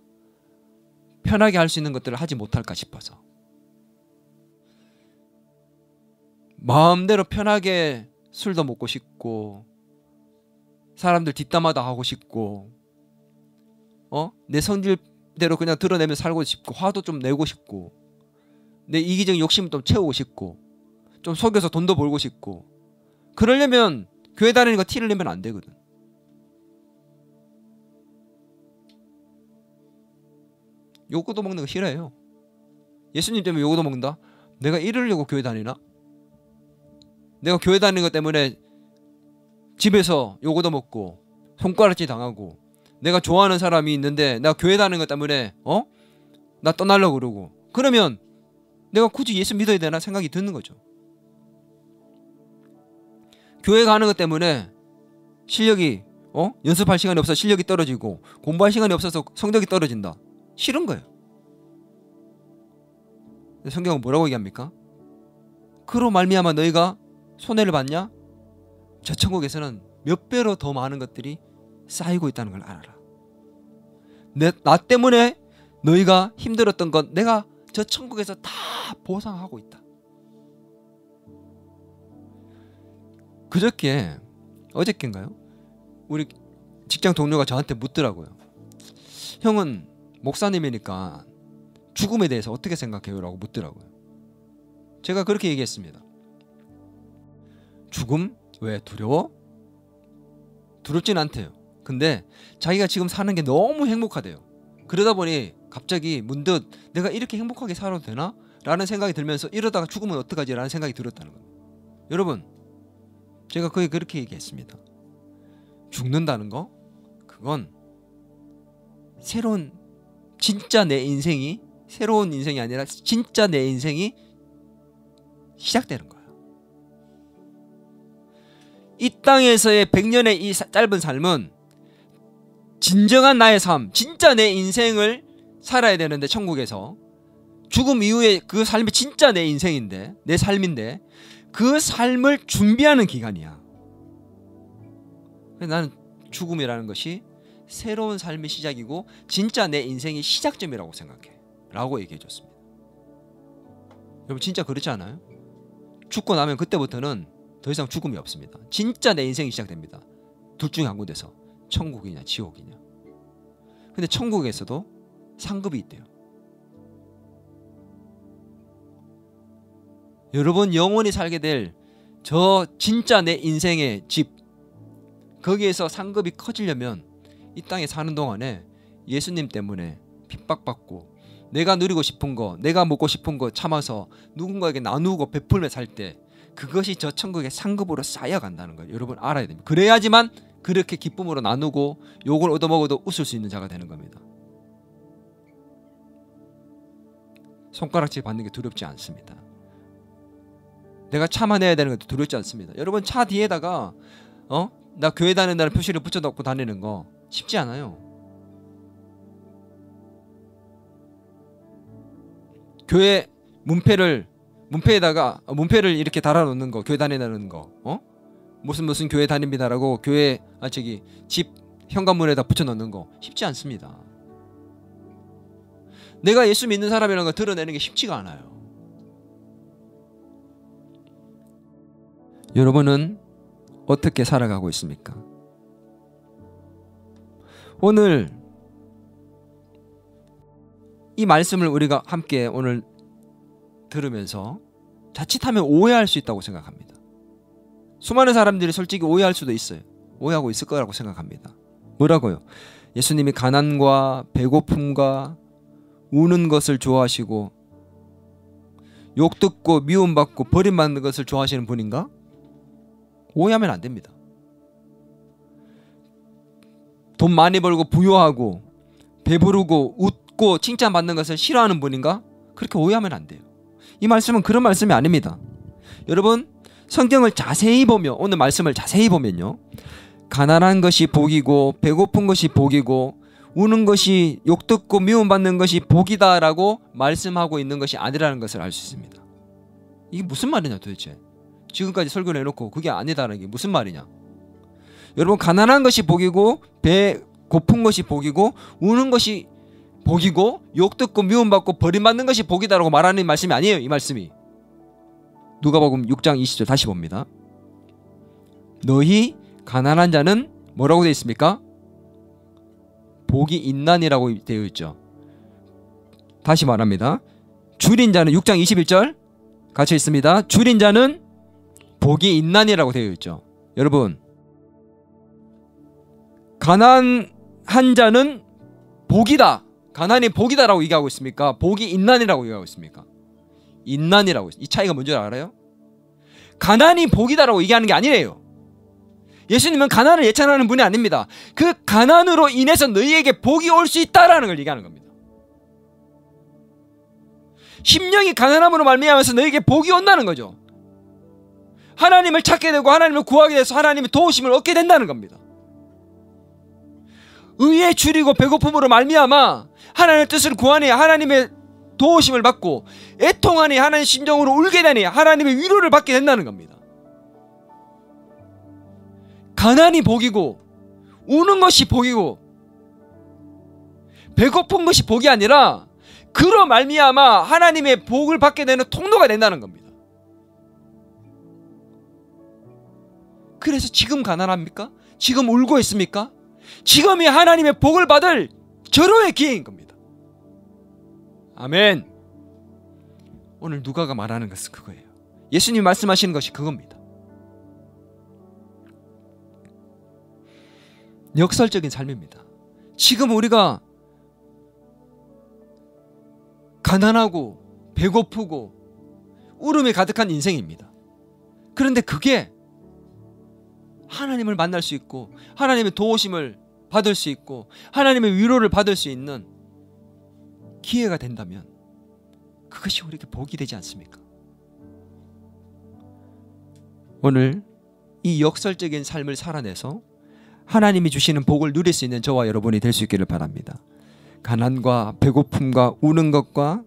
편하게 할 수 있는 것들을 하지 못할까 싶어서. 마음대로 편하게 술도 먹고 싶고 사람들 뒷담화도 하고 싶고 내 성질대로 그냥 드러내며 살고 싶고 화도 좀 내고 싶고 내 이기적인 욕심을 좀 채우고 싶고 좀 속여서 돈도 벌고 싶고 그러려면 교회 다니는 거 티를 내면 안 되거든. 요거도 먹는 거 싫어해요. 예수님 때문에 요거도 먹는다? 내가 이러려고 교회 다니나? 내가 교회 다니는 것 때문에 집에서 요거도 먹고 손가락질 당하고 내가 좋아하는 사람이 있는데 내가 교회 다니는 것 때문에 나 떠나려고 그러고 그러면 내가 굳이 예수 믿어야 되나 생각이 드는 거죠. 교회 가는 것 때문에 실력이 연습할 시간이 없어서 실력이 떨어지고 공부할 시간이 없어서 성적이 떨어진다. 싫은 거예요. 성경은 뭐라고 얘기합니까? 그로 말미암아 너희가 손해를 봤냐? 저 천국에서는 몇 배로 더 많은 것들이 쌓이고 있다는 걸 알아라. 나 때문에 너희가 힘들었던 건 내가 저 천국에서 다 보상하고 있다. 어저께인가요? 우리 직장 동료가 저한테 묻더라고요. 형은 목사님이니까 죽음에 대해서 어떻게 생각해요? 라고 묻더라고요. 제가 그렇게 얘기했습니다. 죽음? 왜 두려워? 두렵진 않대요. 근데 자기가 지금 사는 게 너무 행복하대요. 그러다 보니 갑자기 문득 내가 이렇게 행복하게 살아도 되나? 라는 생각이 들면서 이러다가 죽으면 어떡하지? 라는 생각이 들었다는 거예요. 여러분, 제가 그렇게 얘기했습니다. 죽는다는 거? 그건 진짜 내 인생이 새로운 인생이 아니라 진짜 내 인생이 시작되는 거예요. 이 땅에서의 100년의 이 짧은 삶은 진정한 나의 삶, 진짜 내 인생을 살아야 되는데 천국에서 죽음 이후에 그 삶이 진짜 내 인생인데 내 삶인데 그 삶을 준비하는 기간이야. 나는 죽음이라는 것이 새로운 삶의 시작이고 진짜 내 인생의 시작점이라고 생각해 라고 얘기해 줬습니다. 여러분 진짜 그렇지 않아요? 죽고 나면 그때부터는 더 이상 죽음이 없습니다. 진짜 내 인생이 시작됩니다. 둘 중에 한 군데서 천국이냐 지옥이냐. 근데 천국에서도 상급이 있대요. 여러분 영원히 살게 될 저 진짜 내 인생의 집, 거기에서 상급이 커지려면 이 땅에 사는 동안에 예수님 때문에 핍박받고 내가 누리고 싶은 거, 내가 먹고 싶은 거 참아서 누군가에게 나누고 베풀며 살 때 그것이 저 천국의 상급으로 쌓여간다는 거예요. 여러분 알아야 됩니다. 그래야지만 그렇게 기쁨으로 나누고 욕을 얻어먹어도 웃을 수 있는 자가 되는 겁니다. 손가락질 받는 게 두렵지 않습니다. 내가 참아내야 되는 것도 두렵지 않습니다. 여러분 차 뒤에다가 나 교회 다닌다는 표시를 붙여놓고 다니는 거 쉽지 않아요. 교회 문패에다가 문패를 이렇게 달아놓는 거, 교회 다닌다는 거, 무슨 교회 다닙니다라고 교회 집 현관문에다 붙여놓는 거 쉽지 않습니다. 내가 예수 믿는 사람이라는 걸 드러내는 게 쉽지가 않아요. 여러분은 어떻게 살아가고 있습니까? 오늘 이 말씀을 우리가 함께 오늘 들으면서 자칫하면 오해할 수 있다고 생각합니다. 수많은 사람들이 솔직히 오해할 수도 있어요. 오해하고 있을 거라고 생각합니다. 뭐라고요? 예수님이 가난과 배고픔과 우는 것을 좋아하시고 욕 듣고 미움받고 버림받는 것을 좋아하시는 분인가? 오해하면 안 됩니다. 돈 많이 벌고 부유하고 배부르고 웃고 칭찬받는 것을 싫어하는 분인가? 그렇게 오해하면 안 돼요. 이 말씀은 그런 말씀이 아닙니다. 여러분, 성경을 자세히 보면, 오늘 말씀을 자세히 보면요, 가난한 것이 복이고 배고픈 것이 복이고 우는 것이, 욕듣고 미움받는 것이 복이다라고 말씀하고 있는 것이 아니라는 것을 알 수 있습니다. 이게 무슨 말이냐 도대체. 지금까지 설교를 해놓고 그게 아니다라는 게 무슨 말이냐. 여러분, 가난한 것이 복이고 배고픈 것이 복이고 우는 것이 복이고 욕듣고 미움받고 버림받는 것이 복이다라고 말하는 말씀이 아니에요. 이 말씀이 누가복음 6장 20절 다시 봅니다. 너희 가난한 자는 뭐라고 되어 있습니까? 복이 있나니라고 되어 있죠. 다시 말합니다. 줄인 자는 6장 21절 같이 있습니다. 줄인 자는 복이 있나니라고 되어 있죠. 여러분, 가난한 자는 복이다, 가난이 복이다라고 얘기하고 있습니까? 복이 있나니라고 얘기하고 있습니까? 있나니라고. 이 차이가 뭔지 알아요? 가난이 복이다라고 얘기하는 게 아니래요. 예수님은 가난을 예찬하는 분이 아닙니다. 그 가난으로 인해서 너희에게 복이 올 수 있다라는 걸 얘기하는 겁니다. 심령이 가난함으로 말미암아서 너희에게 복이 온다는 거죠. 하나님을 찾게 되고 하나님을 구하게 돼서 하나님의 도우심을 얻게 된다는 겁니다. 의에 줄이고 배고픔으로 말미암아 하나님의 뜻을 구하니 하나님의 도우심을 받고 애통하니 하나님의 심정으로 울게 되니 하나님의 위로를 받게 된다는 겁니다. 가난이 복이고 우는 것이 복이고 배고픈 것이 복이 아니라 그로 말미암아 하나님의 복을 받게 되는 통로가 된다는 겁니다. 그래서 지금 가난합니까? 지금 울고 있습니까? 지금이 하나님의 복을 받을 절호의 기회인 겁니다. 아멘. 오늘 누가가 말하는 것은 그거예요. 예수님이 말씀하시는 것이 그겁니다. 역설적인 삶입니다. 지금 우리가 가난하고 배고프고 울음이 가득한 인생입니다. 그런데 그게 하나님을 만날 수 있고 하나님의 도우심을 받을 수 있고 하나님의 위로를 받을 수 있는 기회가 된다면 그것이 우리에게 복이 되지 않습니까? 오늘 이 역설적인 삶을 살아내서 하나님이 주시는 복을 누릴 수 있는 저와 여러분이 될 수 있기를 바랍니다. 가난과 배고픔과 우는 것과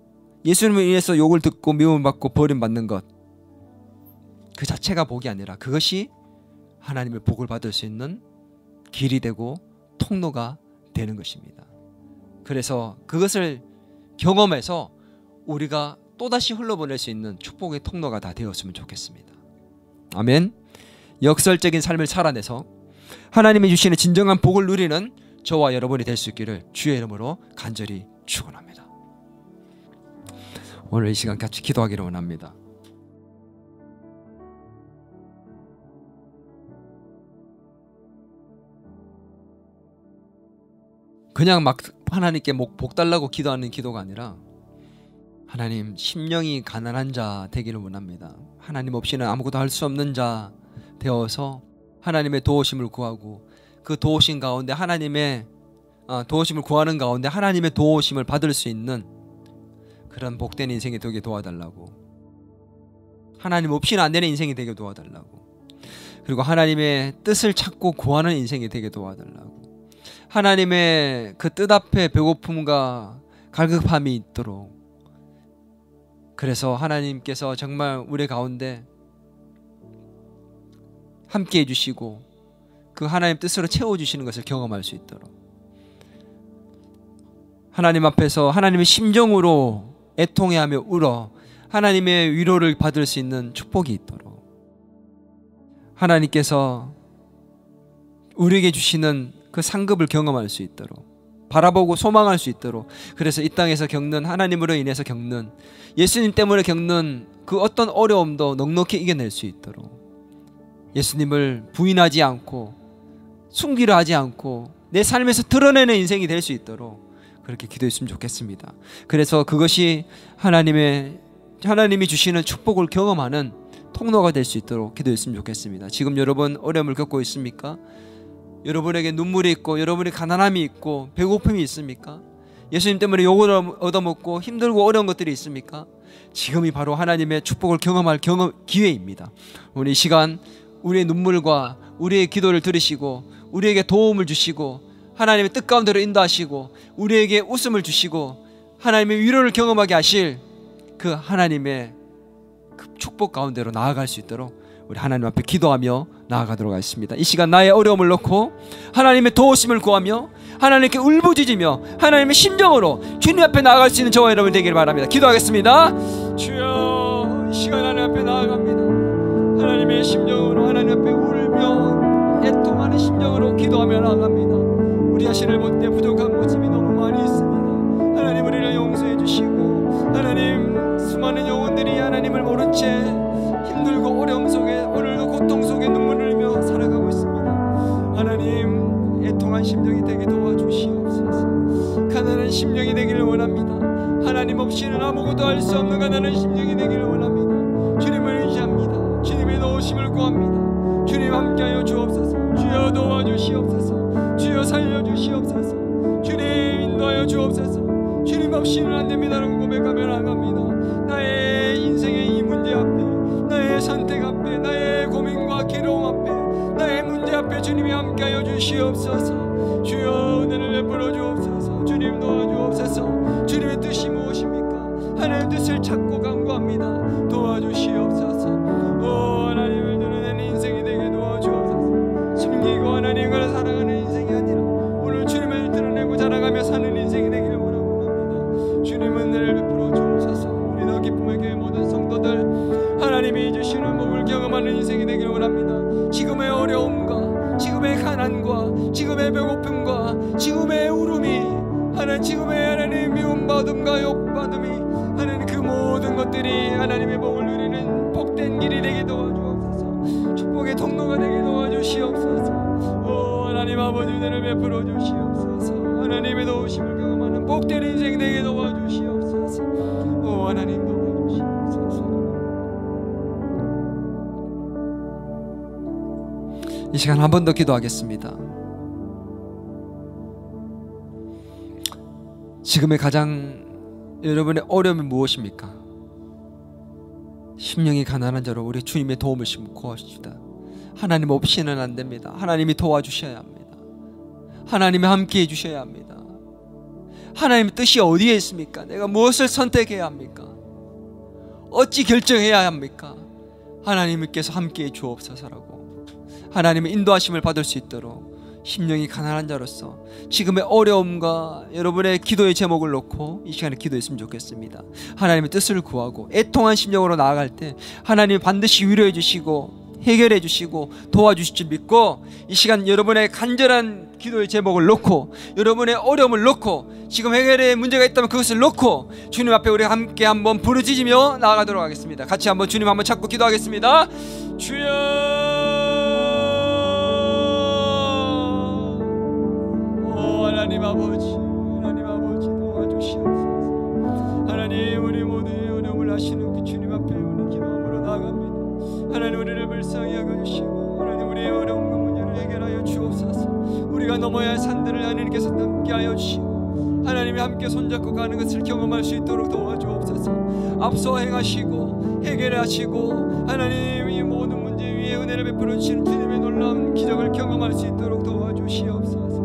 예수님을 위해서 욕을 듣고 미움받고 버림받는 것, 그 자체가 복이 아니라 그것이 하나님의 복을 받을 수 있는 길이 되고 통로가 되는 것입니다. 그래서 그것을 경험해서 우리가 또다시 흘러보낼 수 있는 축복의 통로가 다 되었으면 좋겠습니다. 아멘. 역설적인 삶을 살아내서 하나님이 주시는 진정한 복을 누리는 저와 여러분이 될 수 있기를 주의 이름으로 간절히 축원합니다. 오늘 이 시간 같이 기도하기를 원합니다. 그냥 막 하나님께 복 달라고 기도하는 기도가 아니라 하나님, 심령이 가난한 자 되기를 원합니다. 하나님 없이는 아무것도 할 수 없는 자 되어서 하나님의 도우심을 구하고 그 도우심 가운데 하나님의 도우심을 구하는 가운데 하나님의 도우심을 받을 수 있는 그런 복된 인생이 되게 도와달라고, 하나님 없이는 안 되는 인생이 되게 도와달라고, 그리고 하나님의 뜻을 찾고 구하는 인생이 되게 도와달라고, 하나님의 그 뜻 앞에 배고픔과 갈급함이 있도록, 그래서 하나님께서 정말 우리 가운데 함께 해주시고 그 하나님 뜻으로 채워주시는 것을 경험할 수 있도록, 하나님 앞에서 하나님의 심정으로 애통해하며 울어 하나님의 위로를 받을 수 있는 축복이 있도록, 하나님께서 우리에게 주시는 그 상급을 경험할 수 있도록, 바라보고 소망할 수 있도록, 그래서 이 땅에서 겪는, 하나님으로 인해서 겪는, 예수님 때문에 겪는 그 어떤 어려움도 넉넉히 이겨낼 수 있도록, 예수님을 부인하지 않고 숨기려 하지 않고 내 삶에서 드러내는 인생이 될 수 있도록 그렇게 기도했으면 좋겠습니다. 그래서 그것이 하나님이 주시는 축복을 경험하는 통로가 될 수 있도록 기도했으면 좋겠습니다. 지금 여러분 어려움을 겪고 있습니까? 여러분에게 눈물이 있고 여러분의 가난함이 있고 배고픔이 있습니까? 예수님 때문에 욕을 얻어먹고 힘들고 어려운 것들이 있습니까? 지금이 바로 하나님의 축복을 경험할 기회입니다. 오늘 이 시간 우리의 눈물과 우리의 기도를 들으시고 우리에게 도움을 주시고 하나님의 뜻 가운데로 인도하시고 우리에게 웃음을 주시고 하나님의 위로를 경험하게 하실 그 하나님의 그 축복 가운데로 나아갈 수 있도록 우리 하나님 앞에 기도하며 나아가도록 하겠습니다. 이 시간 나의 어려움을 놓고 하나님의 도우심을 구하며 하나님께 울부짖으며 하나님의 심정으로 주님 앞에 나아갈 수 있는 저와 여러분 되기를 바랍니다. 기도하겠습니다. 주여, 이 시간 하나님 앞에 나아갑니다. 하나님의 심정으로 하나님 앞에 울며 애통하는 심정으로 기도하며 나아갑니다. 우리 자신을 볼 때 부족한 모습이 너무 많이 있습니다. 하나님 우리를 용서해 주시고 하나님 수많은 영혼들이 하나님을 모른 채 힘들고 어려움 속에 오늘도 고통 속에 눈물을 흘리며 살아가고 있습니다. 하나님 애통한 심정이 되게 도와주시옵소서. 가난한 심정이 되기를 원합니다. 하나님 없이는 아무것도 할 수 없는 가난한 심정이 되기를 원합니다. 주님을 의지합니다. 주님의 도우심을 구합니다. 주님 함께하여 주옵소서. 주여 도와주시옵소서. 주여 살려주시옵소서. 주님 인도하여 주옵소서. 주님 없이는 안됩니다라고 고백하며 나갑니다. 나의 인생의 이 문제 앞에, 나의 선택 앞에, 나의 고민과 괴로움 앞에, 나의 문제 앞에 주님이 함께하여 주시옵소서. 주여 은혜를 베풀어 주옵소서. 주님 도와주옵소서. 주님의 뜻이 무엇입니까? 하나님의 뜻을 찾고 간구합니다. 도와주시옵소서. 오 하나님을 드러내는 인생이 되게 도와주옵소서. 숨기고 하나님과 살아가는 인생이 아니라 오늘 주님을 드러내고 자랑하며 사는 인생이 되기를 원합니다. 주님은 은혜를 베풀어 주옵소서. 우리 너 기쁨의 교회 모든 성도들 하나님이 주시는 복을 경험하는 인생이 되기를 원합니다. 지금의 어려움과 지금의 가난과 지금의 배고픔과 지금의 울음이 하나님 지금의 하나님 미움받음과 욕받음이 하나님 그 모든 것들이 하나님의 복을 누리는 복된 길이 되게 도와주옵소서. 축복의 통로가 되게 도와주시옵소서. 오 하나님 아버지 은혜를 베풀어 주시옵소서. 하나님의 도우심을 경험하는 복된 인생 되게 도와주시옵소서. 오 하나님 도와주시옵소서. 이 시간 한 번 더 기도하겠습니다. 지금의 가장 여러분의 어려움이 무엇입니까? 심령이 가난한 자로 우리 주님의 도움을 구하십시다. 하나님 없이는 안 됩니다. 하나님이 도와주셔야 합니다. 하나님이 함께 해주셔야 합니다. 하나님의 뜻이 어디에 있습니까? 내가 무엇을 선택해야 합니까? 어찌 결정해야 합니까? 하나님께서 함께 해 주옵소서라고 하나님의 인도하심을 받을 수 있도록 심령이 가난한 자로서 지금의 어려움과 여러분의 기도의 제목을 놓고 이 시간에 기도했으면 좋겠습니다. 하나님의 뜻을 구하고 애통한 심령으로 나아갈 때 하나님이 반드시 위로해 주시고 해결해 주시고 도와주실 줄 믿고 이 시간 여러분의 간절한 기도의 제목을 놓고 여러분의 어려움을 놓고 지금 해결의 문제가 있다면 그것을 놓고 주님 앞에 우리 함께 한번 부르짖으며 나아가도록 하겠습니다. 같이 한번 주님 한번 찾고 기도하겠습니다. 주여 하나님 아버지 도와주시옵소서. 하나님 우리 모두의 어려움을 아시는 그 주님 앞에 우리 기도함으로 나아갑니다. 하나님 우리를 불쌍히 여겨주시고 하나님 우리의 어려움과 문제를 해결하여 주옵소서. 우리가 넘어야 할 산들을 하나님께서 함께하여 주시고 하나님이 함께 손잡고 가는 것을 경험할 수 있도록 도와주옵소서. 앞서 행하시고 해결하시고 하나님 이 모든 문제 위에 은혜를 베풀어 주시는 주님의 놀라운 기적을 경험할 수 있도록 도와주시옵소서.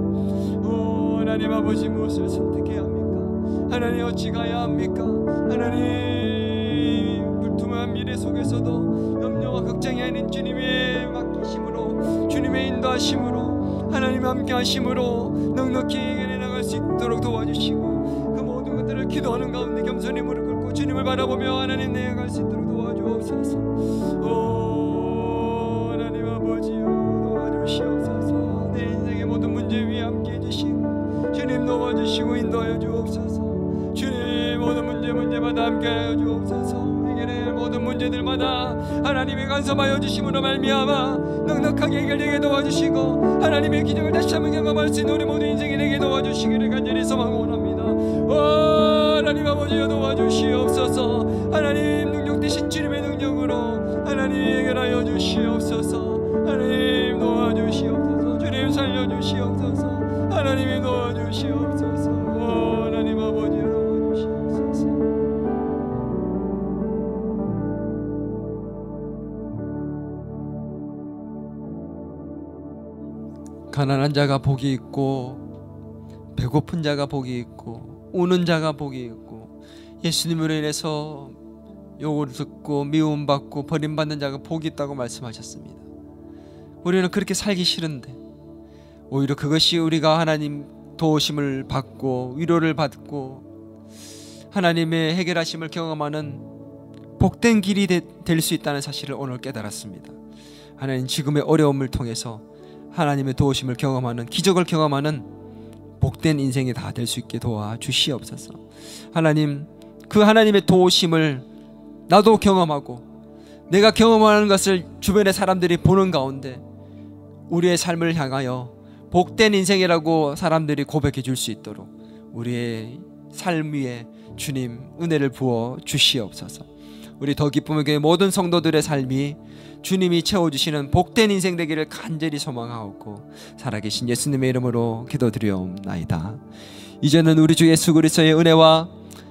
하나님 아버지 무엇을 선택해야 합니까? 하나님 어찌 가야 합니까? 하나님 불투명한 미래 속에서도 염려와 걱정이 아닌 주님의 맡기심으로 주님의 인도하심으로 하나님 함께 하심으로 넉넉히 해결해 나갈 수 있도록 도와주시고 그 모든 것들을 기도하는 가운데 겸손히 무릎 꿇고 주님을 바라보며 하나님 내어갈 수 있도록 도와주옵소서. 오 하나님 아버지여 도와주시옵소서. 내 인생의 모든 문제 위에 함께 해주시고 주님 도와주시고 인도하여 주옵소서. 주님 모든 문제마다 함께하여 주옵소서. 해결의 모든 문제들마다 하나님이 간섭하여 주심으로 말미암아 넉넉하게 해결되게 도와주시고 하나님의 기적을 다시 한번 경험할 수 있는 우리 모든 인생이 되게 도와주시기를 간절히 소망 원합니다. 하나님 아버지여 도와주시옵소서. 하나님 능력 대신 주님의 능력으로 하나님 해결하여 주시옵소서. 하나님 도와주시옵소서. 주님 살려주시옵소서. 하나님이 도와주시옵소서. 하나님 가난한 자가 복이 있고 배고픈 자가 복이 있고 우는 자가 복이 있고 예수님으로 인해서 욕을 듣고 미움받고 버림받는 자가 복이 있다고 말씀하셨습니다. 우리는 그렇게 살기 싫은데 오히려 그것이 우리가 하나님 도우심을 받고 위로를 받고 하나님의 해결하심을 경험하는 복된 길이 될 수 있다는 사실을 오늘 깨달았습니다. 하나님 지금의 어려움을 통해서 하나님의 도우심을 경험하는 기적을 경험하는 복된 인생이 다 될 수 있게 도와주시옵소서. 하나님 그 하나님의 도우심을 나도 경험하고 내가 경험하는 것을 주변의 사람들이 보는 가운데 우리의 삶을 향하여 복된 인생이라고 사람들이 고백해 줄 수 있도록 우리의 삶 위에 주님 은혜를 부어 주시옵소서. 우리 더 기쁨의 교회 모든 성도들의 삶이 주님이 채워주시는 복된 인생 되기를 간절히 소망하옵고 살아계신 예수님의 이름으로 기도드리옵나이다. 이제는 우리 주 예수 그리스도의 은혜와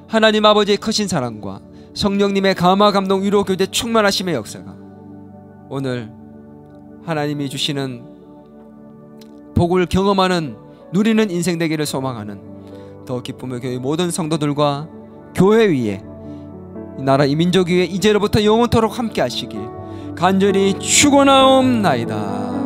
하나님 아버지의 크신 사랑과 성령님의 감화 감동 위로 교제 충만하심의 역사가 오늘 하나님이 주시는 복을 경험하는 누리는 인생 되기를 소망하는 더 기쁨의 교회 모든 성도들과 교회 위에 이 나라 이 민족 위에 이제로부터 영원토록 함께 하시길 간절히 축원하옵나이다.